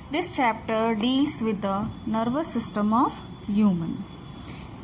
This chapter deals with the nervous system of human.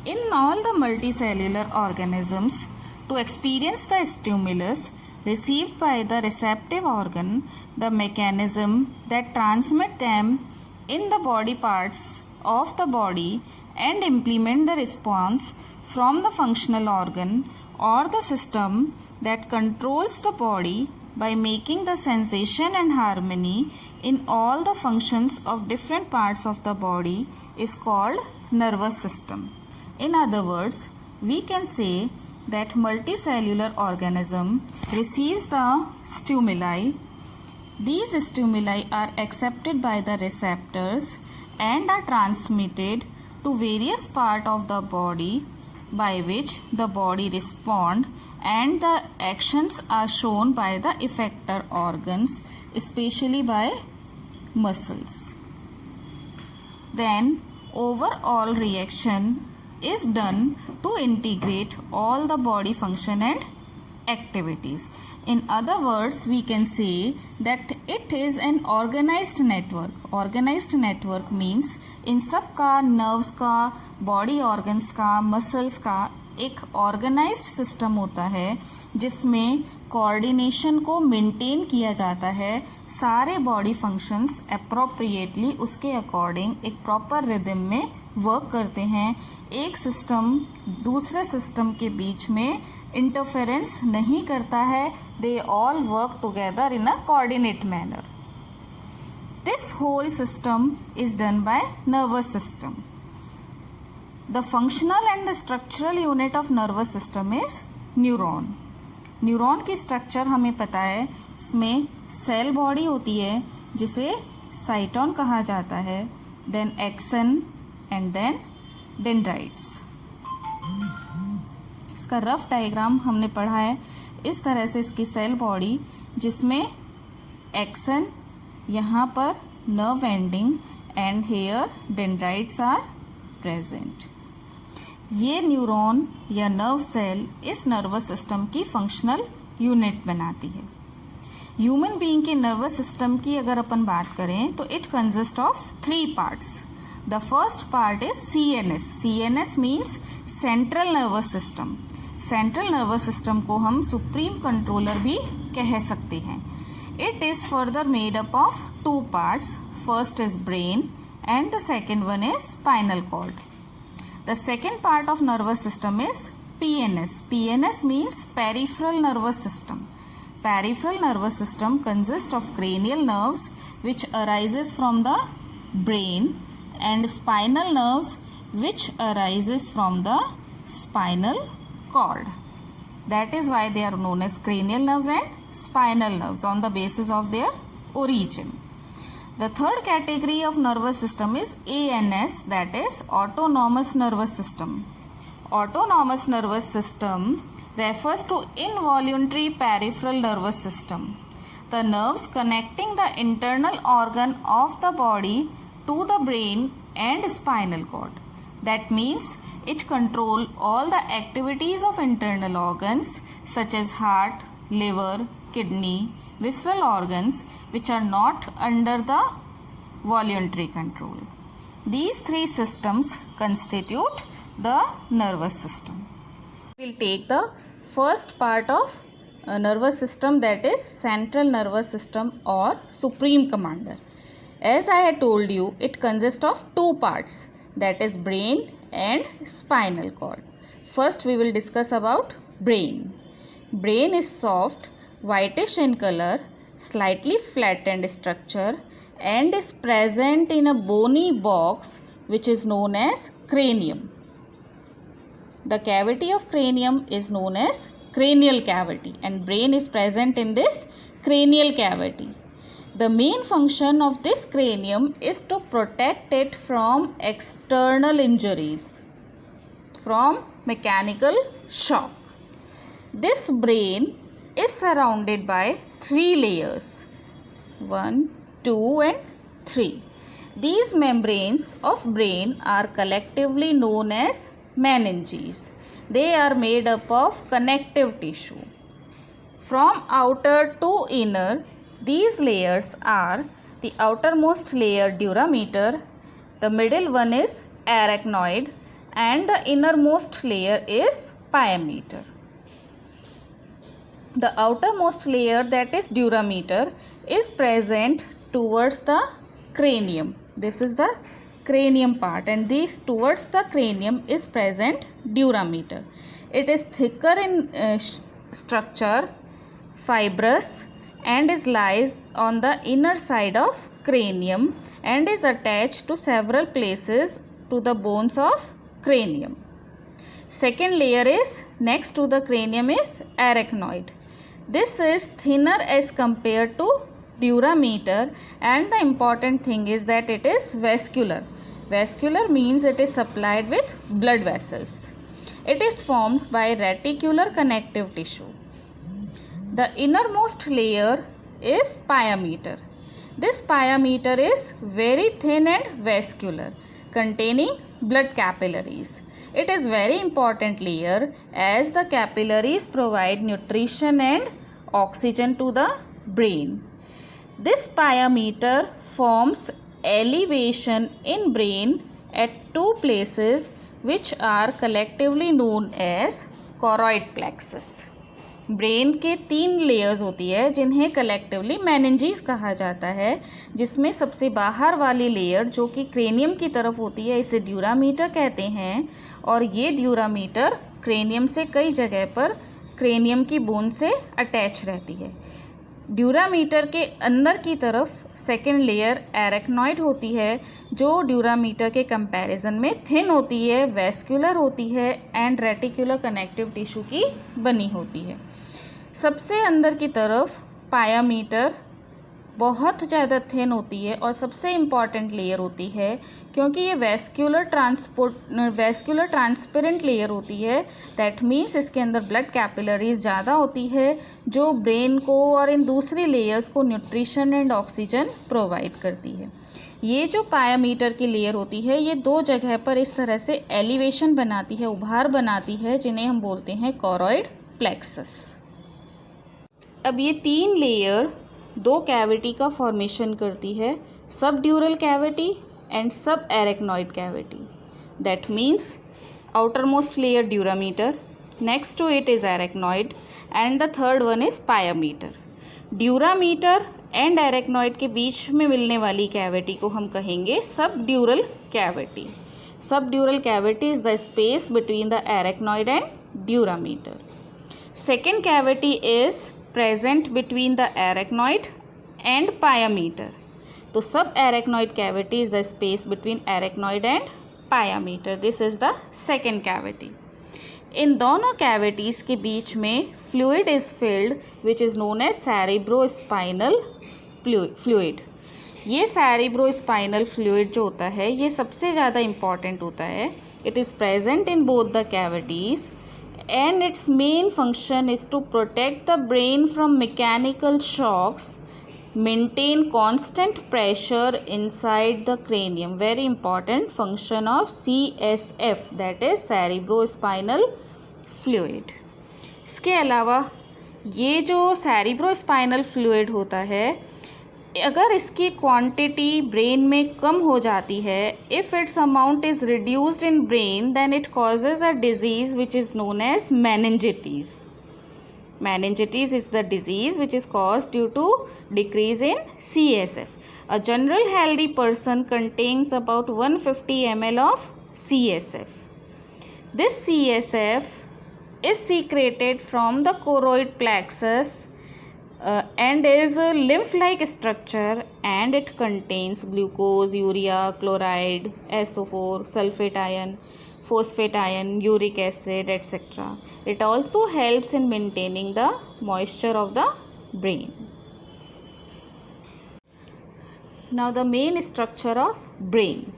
In all the multicellular organisms, to experience the stimulus received by the receptive organ, the mechanism that transmit them in the body parts of the body and implement the response from the functional organ or the system that controls the body by making the sensation and harmony in all the functions of different parts of the body is called nervous system. In other words, we can say that multicellular organism receives the stimuli. These stimuli are accepted by the receptors and are transmitted to various parts of the body by which the body respond, and the actions are shown by the effector organs, especially by muscles. Then overall reaction is done to integrate all the body function and activities. In other words, we can say that it is an organized network. Organized network means इन सब का nerves का, body organs का, muscles का एक organised system होता है जिसमें coordination को मेंटेन किया जाता है. सारे बॉडी फंक्शंस अप्रोप्रिएटली उसके अकॉर्डिंग एक प्रॉपर रिदम में वर्क करते हैं. एक सिस्टम दूसरे सिस्टम के बीच में इंटरफेरेंस नहीं करता है. They all work together in a coordinate manner. This whole system is done by nervous system. The functional and the structural unit of nervous system is neuron. Neuron की structure हमें पता है. इसमें सेल बॉडी होती है जिसे साइटोन कहा जाता है, then axon and then dendrites. इसका रफ डायग्राम हमने पढ़ा है. इस तरह से इसकी सेल बॉडी जिसमें एक्सन यहाँ पर nerve ending and here dendrites are present. ये न्यूरॉन या नर्व सेल इस नर्वस सिस्टम की फंक्शनल यूनिट बनाती है. ह्यूमन बीइंग के नर्वस सिस्टम की अगर अपन बात करें तो it consist of 3 parts. The first part is CNS. CNS means central nervous system. Central nervous system को हम सुप्रीम कंट्रोलर भी कह सकते हैं. It is further made up of 2 parts. First is brain and the second one is spinal cord. The second part of nervous system is PNS. PNS means peripheral nervous system. Peripheral nervous system consists of cranial nerves which arises from the brain and spinal nerves which arises from the spinal cord. That is why they are known as cranial nerves and spinal nerves on the basis of their origin. The third category of nervous system is ANS, that is autonomous nervous system. Autonomous nervous system refers to involuntary peripheral nervous system. The nerves connecting the internal organ of the body to the brain and spinal cord. That means it controls all the activities of internal organs such as heart, liver, kidney, visceral organs which are not under the voluntary control. These 3 systems constitute the nervous system. We will take the first part of a nervous system, that is central nervous system or supreme commander. As I had told you, it consists of 2 parts, that is brain and spinal cord. First we will discuss about brain. Brain is soft, whitish in color, slightly flattened structure and is present in a bony box which is known as cranium. The cavity of cranium is known as cranial cavity and brain is present in this cranial cavity. The main function of this cranium is to protect it from external injuries, from mechanical shock. This brain is surrounded by 3 layers, 1, 2 and 3. These membranes of brain are collectively known as meninges. They are made up of connective tissue. From outer to inner, these layers are the outermost layer durameter, the middle one is arachnoid, and the innermost layer is pyometer. The outermost layer, that is durameter, is present towards the cranium. This is the cranium part, and this towards the cranium is present durameter. It is thicker in structure, fibrous, and is lies on the inner side of cranium and is attached to several places to the bones of cranium. Second layer is next to the cranium is arachnoid. This is thinner as compared to durameter, and the important thing is that it is vascular. Vascular means it is supplied with blood vessels. It is formed by reticular connective tissue. The innermost layer is pyometer. This pyometer is very thin and vascular, containing blood capillaries. It is very important layer as the capillaries provide nutrition and oxygen to the brain. This pyometer forms elevation in brain at two places which are collectively known as choroid plexus. Brain के 3 layers होती है जिन्हें collectively meninges कहा जाता है, जिसमें सबसे बाहर वाली लेयर जो कि क्रेनियम की तरफ होती है इसे ड्यूरामीटर कहते हैं, और ये ड्यूरामीटर क्रेनियम से कई जगह पर क्रेनियम की बोन से अटैच रहती है। ड्यूरामीटर के अंदर की तरफ सेकेंड लेयर एरेक्नॉइड होती है जो ड्यूरामीटर के कंपैरिजन में थिन होती है, वेस्कुलर होती है एंड रेटिकुलर कनेक्टिव टिश्यू की बनी होती है। सबसे अंदर की तरफ पायामीटर बहुत ज़्यादा थिन होती है और सबसे इम्पॉर्टेंट लेयर होती है क्योंकि ये वेस्कुलर ट्रांसपेरेंट लेयर होती है। दैट मीन्स इसके अंदर ब्लड कैपिलरीज ज़्यादा होती है जो ब्रेन को और इन दूसरी लेयर्स को न्यूट्रिशन एंड ऑक्सीजन प्रोवाइड करती है। ये जो पायामीटर की लेयर होती है ये 2 जगह पर इस तरह से एलिवेशन बनाती है, उभार बनाती है, जिन्हें हम बोलते हैं कोरॉइड प्लेक्सस। अब ये 3 लेयर 2 कैविटी का फॉर्मेशन करती है, subdural cavity and subarachnoid cavity. That means outermost layer dura mater, next to it is arachnoid and the third one is pia mater. Dura mater and arachnoid के बीच में मिलने वाली कैविटी को हम कहेंगे सब ड्यूरल कैविटी। सब ड्यूरल cavity is the space between the arachnoid and dura mater. Second cavity is present between the arachnoid and pyometer. तो सब arachnoid cavity is the space between arachnoid and pyometer. This is the second cavity. इन दोनों cavities के बीच में fluid is filled which is known as cerebrospinal fluid. ये cerebrospinal fluid जो होता है ये सबसे ज़्यादा important होता है. It is present in both the cavities and its main function is to protect the brain from mechanical shocks, maintain constant pressure inside the cranium. Very important function of CSF, that is cerebrospinal fluid. इसके अलावा ये जो cerebrospinal fluid होता है अगर इसकी quantity brain में कम हो जाती है, if its amount is reduced in brain then it causes a disease which is known as meningitis. Meningitis is the disease which is caused due to decrease in CSF. A general healthy person contains about 150 ml of CSF. This CSF is secreted from the choroid plexus and is a lymph-like structure, and it contains glucose, urea, chloride, SO4, sulfate ion, phosphate ion, uric acid, etc. It also helps in maintaining the moisture of the brain. Now the main structure of brain.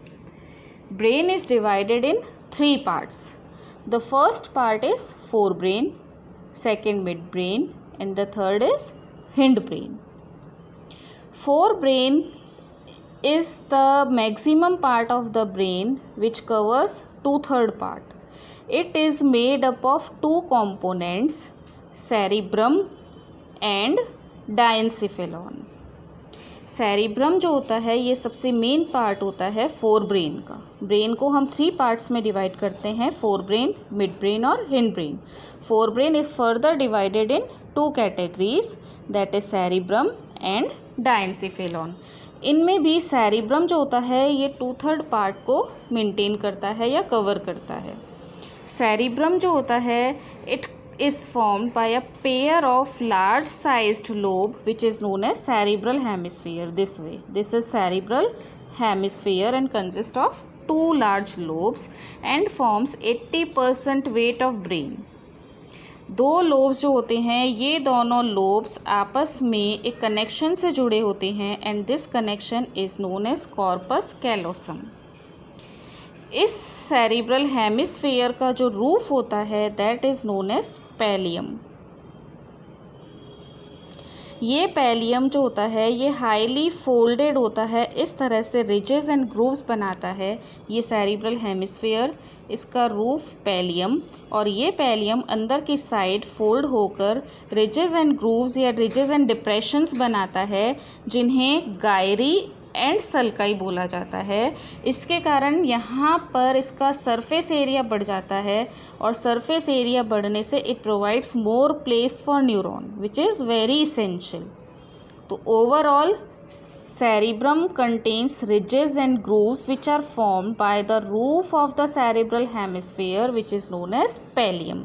Brain is divided in 3 parts. The first part is forebrain, second midbrain, and the third is hindbrain. Forebrain is the maximum part of the brain which covers 2/3 part. It is made up of 2 components, cerebrum and diencephalon. Cerebrum जो होता है ये सबसे main part होता है fore brain का। Brain को हम 3 पार्ट्स में डिवाइड करते हैं, फोर ब्रेन, मिड ब्रेन और hind brain. Fore brain is further divided in 2 categories, that is cerebrum and diencephalon. इनमें भी सेरिब्रम जो होता है ये 2/3 पार्ट को मेंटेन करता है या कवर करता है। सेरिब्रम जो होता है it is formed by a pair of large sized lobe which is known as cerebral hemisphere. This way, this is cerebral hemisphere and consists of 2 large lobes and forms 80% weight of brain. 2 lobes जो होते हैं ये दोनों lobes आपस में एक connection से जुड़े होते हैं and this connection is known as corpus callosum. इस सेरिब्रल हेमिस्फीयर का जो रूफ होता है that is known as pallium. ये पैलियम जो होता है ये हाईली फोल्डेड होता है, इस तरह से रिजेस एंड ग्रूव्स बनाता है ये सेरिब्रल हेमिस्फीयर, इसका रूफ पैलियम। और ये पैलियम अंदर की साइड फोल्ड होकर रिजेस एंड ग्रूव्स या रिजेस एंड डिप्रेशंस बनाता है जिन्हें गायरी एंड सल्काई बोला जाता है। इसके कारण यहाँ पर इसका सरफेस एरिया बढ़ जाता है और सरफेस एरिया बढ़ने से it provides more place for neuron which is very essential. तो overall cerebrum contains ridges and grooves which are formed by the roof of the cerebral hemisphere which is known as pallium.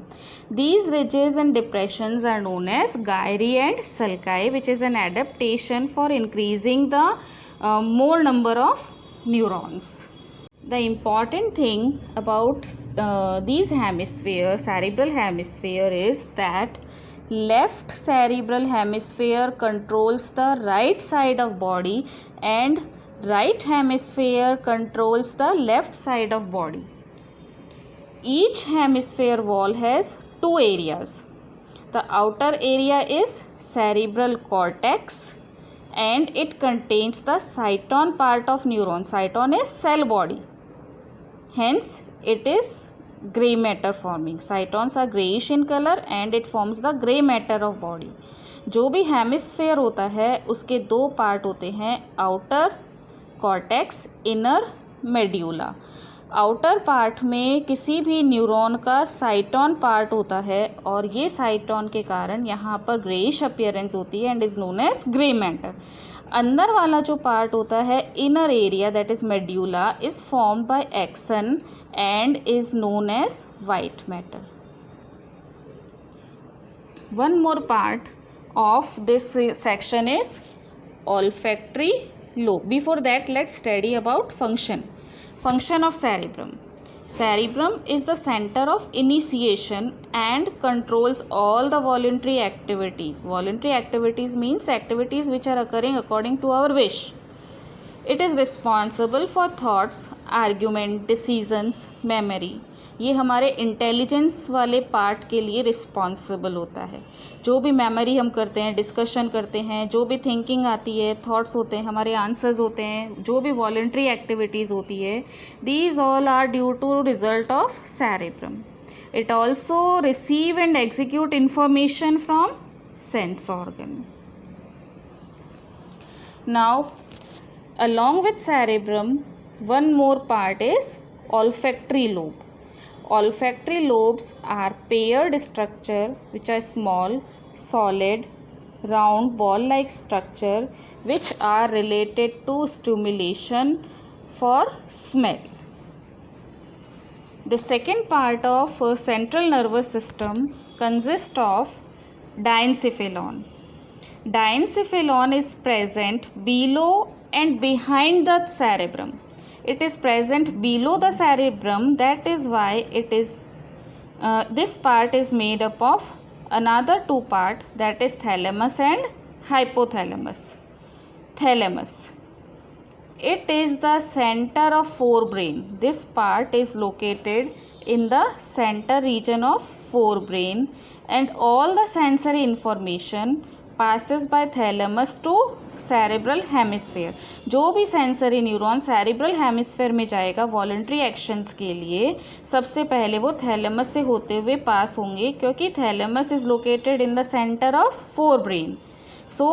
These ridges and depressions are known as gyri and sulci, which is an adaptation for increasing the more number of neurons. The important thing about these cerebral hemisphere is that left cerebral hemisphere controls the right side of body and right hemisphere controls the left side of body. Each hemisphere wall has 2 areas. The outer area is cerebral cortex and it contains the cyton part of neuron. Cyton is cell body. Hence, it is grey matter forming. Cytons are greyish in color and it forms the grey matter of body. जो भी hemisphere होता है उसके 2 part होते हैं, outer cortex, inner medulla. Outer part में किसी भी न्यूरॉन का साइटॉन पार्ट होता है और ये साइटॉन के कारण यहाँ पर ग्रेइश अपीयरेंस होती है and is known as grey matter. अंदर वाला जो पार्ट होता है inner area that is medulla is formed by axon and is known as white matter. One more part of this section is olfactory lobe. Before that, let's study about function of cerebrum. Cerebrum is the center of initiation and controls all the voluntary activities. Voluntary activities means activities which are occurring according to our wish. It is responsible for thoughts, argument, decisions, memory. ये हमारे intelligence वाले part के लिए responsible होता है। जो भी memory हम करते हैं, डिस्कशन करते हैं, जो भी थिंकिंग आती है, थॉट्स होते हैं, हमारे आंसर्स होते हैं, जो भी वॉलेंट्री एक्टिविटीज़ होती है, these all are due to result of cerebrum. It also receive and execute information from sense organ. Now along with cerebrum, one more part is olfactory lobe. Olfactory lobes are paired structure which are small, solid, round ball-like structure which are related to stimulation for smell. The second part of central nervous system consists of diencephalon. Diencephalon is present below and behind the cerebrum. It is present below the cerebrum, that is why it is this part is made up of another 2 parts, that is thalamus and hypothalamus. Thalamus, it is the center of forebrain. This part is located in the center region of forebrain and all the sensory information passes by thalamus to cerebral hemisphere. जो भी sensory neuron cerebral hemisphere में जाएगा voluntary actions के लिए, सबसे पहले वो thalamus से होते हुए पास होंगे क्योंकि thalamus is located in the centre of forebrain. So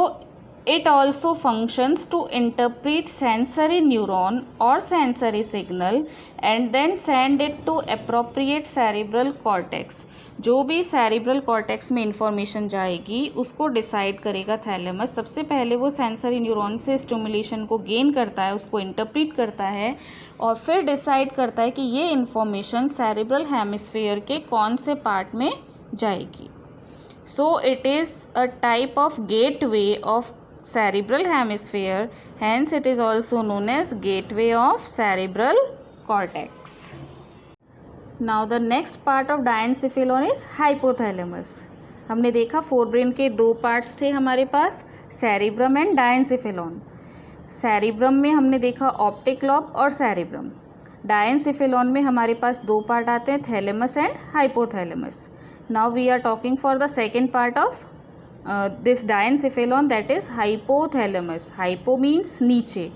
It also functions to interpret sensory neuron or sensory signal and then send it to appropriate cerebral cortex. जो भी cerebral cortex में information जाएगी उसको डिसाइड करेगा thalamus. सबसे पहले वो sensory neuron से स्टिमुलेशन को गेन करता है, उसको इंटरप्रीट करता है और फिर डिसाइड करता है कि ये इंफॉर्मेशन सेरेब्रल हेमिस्फीयर के कौन से पार्ट में जाएगी. So it is a type of gateway of cerebral hemisphere, hence it is also known as gateway of cerebral cortex. Now the next part of diencephalon is hypothalamus. हमने देखा forebrain के दो parts थे हमारे पास, cerebrum and diencephalon. Cerebrum में हमने देखा ऑप्टिक लॉब और सेरिब्रम. डायनसेफेलॉन में हमारे पास दो पार्ट आते हैं, thalamus and hypothalamus. Now we are talking for the second part of this diencephalon, that is hypothalamus. Hypo means नीचे,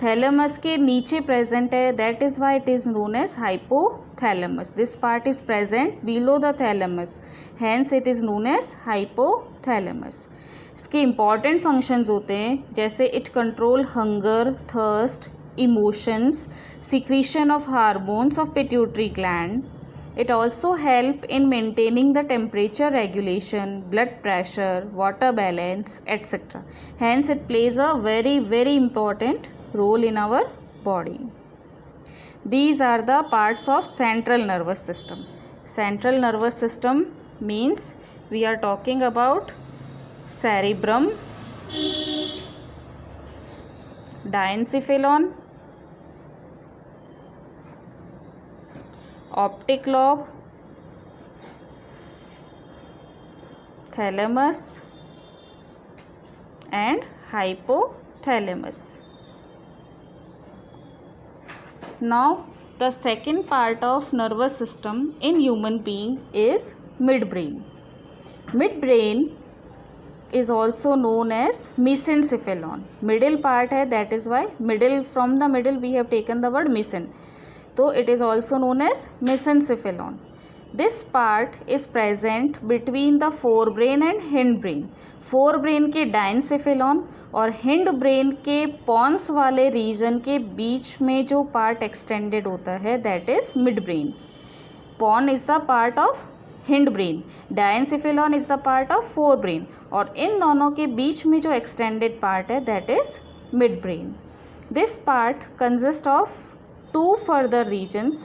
थैलेमस के नीचे प्रेजेंट है, that is why it is known as hypothalamus. This part is present below the thalamus, hence it is known as hypothalamus. इसके important functions होते हैं जैसे it control hunger, thirst, emotions, secretion of hormones of pituitary gland. It also help in maintaining the temperature regulation, blood pressure, water balance, etc. Hence, it plays a very, very important role in our body. These are the parts of central nervous system. Central nervous system means we are talking about cerebrum, diencephalon, optic lobe, thalamus and hypothalamus. Now the second part of nervous system in human being is midbrain. Midbrain is also known as mesencephalon. Middle part है, that is why middle, from the middle we have taken the word mesen. तो it is also known as mesencephalon. This part is present between the forebrain and hindbrain. Forebrain के diencephalon और हिंडब्रेन के Pond's वाले reason के बीच में जो part extended होता है that is midbrain. Pons is the part of hindbrain, diencephalon is the part of forebrain और इन दोनों के बीच में जो एक्सटेंडेड पार्ट है that is midbrain. This part consist of two further regions,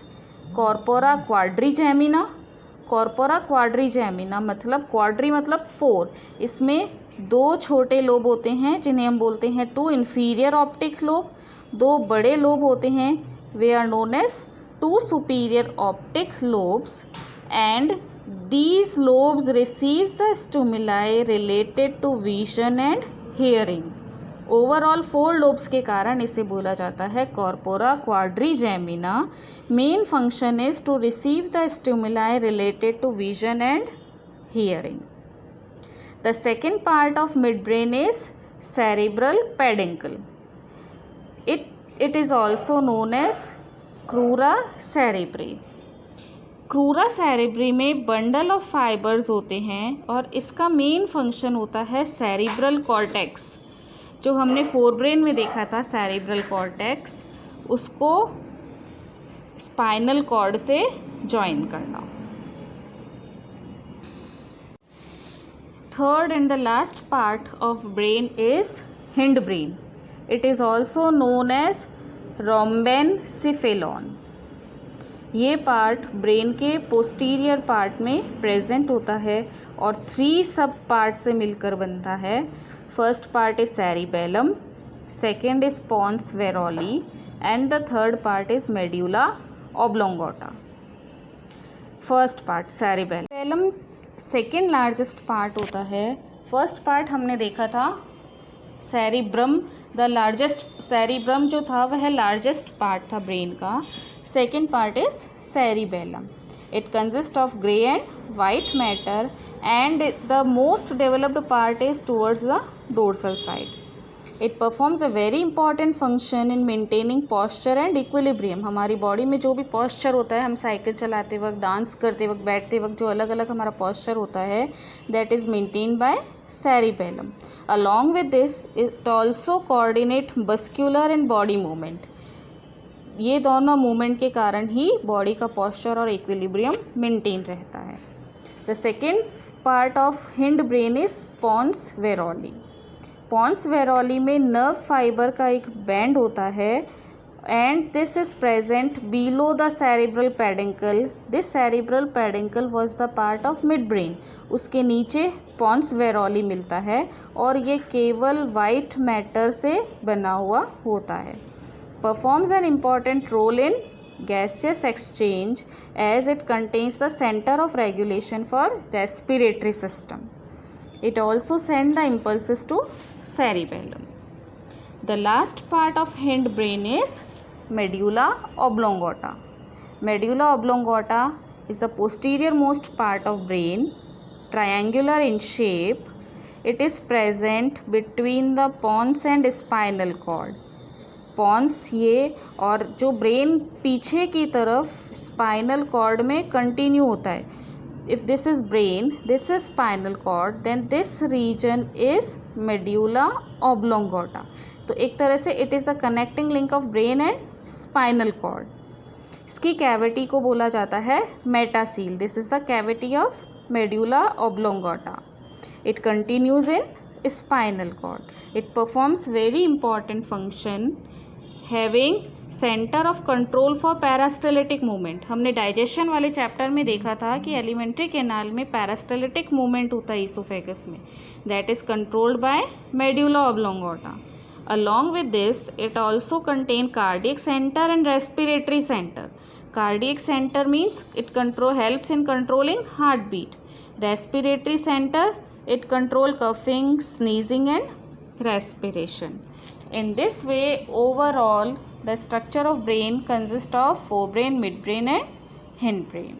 corpora quadrigemina. corpora quadrigemina मतलब quadri मतलब 4. इसमें दो छोटे लोब होते हैं जिन्हें हम बोलते हैं टू inferior optic lobe. दो बड़े लोब होते हैं, वे are known as two superior optic lobes and these lobes receives the stimuli related to vision and hearing. Overall 4 lobes के कारण इसे बोला जाता है corpora quadrigemina. Main function is to receive the stimuli related to vision and hearing. The second part of mid brain is cerebral peduncle. It is also known as crura cerebri. Crura cerebri में bundle of fibers होते हैं और इसका main function होता है cerebral cortex. जो हमने forebrain में देखा था सेरिब्रल कॉर्टेक्स, उसको स्पाइनल कॉर्ड से जॉइन करना. Third and the last part of brain is hind brain. It is also known as rhombencephalon. ये पार्ट ब्रेन के पोस्टीरियर पार्ट में प्रेजेंट होता है और 3 सब पार्ट से मिलकर बनता है. First part is cerebellum, second is pons varoli and the third part is medulla oblongata. First part cerebellum. cerebellum second largest part होता है. First part हमने देखा था cerebrum, the largest cerebrum जो था वह largest part था brain का. Second part is cerebellum. It consists of grey and white matter and the most developed part is towards the dorsal side. It performs a very important function in maintaining posture and equilibrium. हमारी body में जो भी posture होता है, हम cycle चलाते वक्त, dance करते वक्त, बैठते वक्त जो अलग अलग हमारा पॉस्चर होता है, that is maintain by cerebellum. Along with this it also coordinate muscular and body movement. ये दोनों मूवमेंट के कारण ही बॉडी का पॉस्चर और इक्विलिब्रियम मेंटेन रहता है। The second part of hind brain is pons varolii. Pons varolii में नर्व फाइबर का एक बैंड होता है and this is present below the cerebral peduncle. This cerebral peduncle was the part of mid brain. उसके नीचे Pond's वेरोली मिलता है और ये केवल वाइट मैटर से बना हुआ होता है। Performs an important role in gaseous exchange as it contains the center of regulation for respiratory system. It also sends the impulses to cerebellum. The last part of hind brain is medulla oblongata. Medulla oblongata is the posterior most part of brain, triangular in shape. It is present between the pons and spinal cord. Pons ये और जो brain पीछे की तरफ spinal cord में continue होता है। If this is brain, this is spinal cord, then this region is medulla oblongata. तो एक तरह से it is the connecting link of brain and spinal cord. इसकी कैविटी को बोला जाता है metacoel. This is the cavity of medulla oblongata. It continues in spinal cord. It performs very important function having centre of control for peristaltic movement. हमने digestion वाले chapter में देखा था कि एलिमेंट्री कैनाल में पैरास्टेलेटिक मूवमेंट होता है ईसोफेगस में, that is controlled by medulla oblongata. Along with this it also contain cardiac centre and respiratory centre. Cardiac centre means it helps in controlling heart beat. Respiratory centre it control coughing, sneezing and respiration. In this way, overall the structure of brain consists of forebrain, midbrain and hindbrain.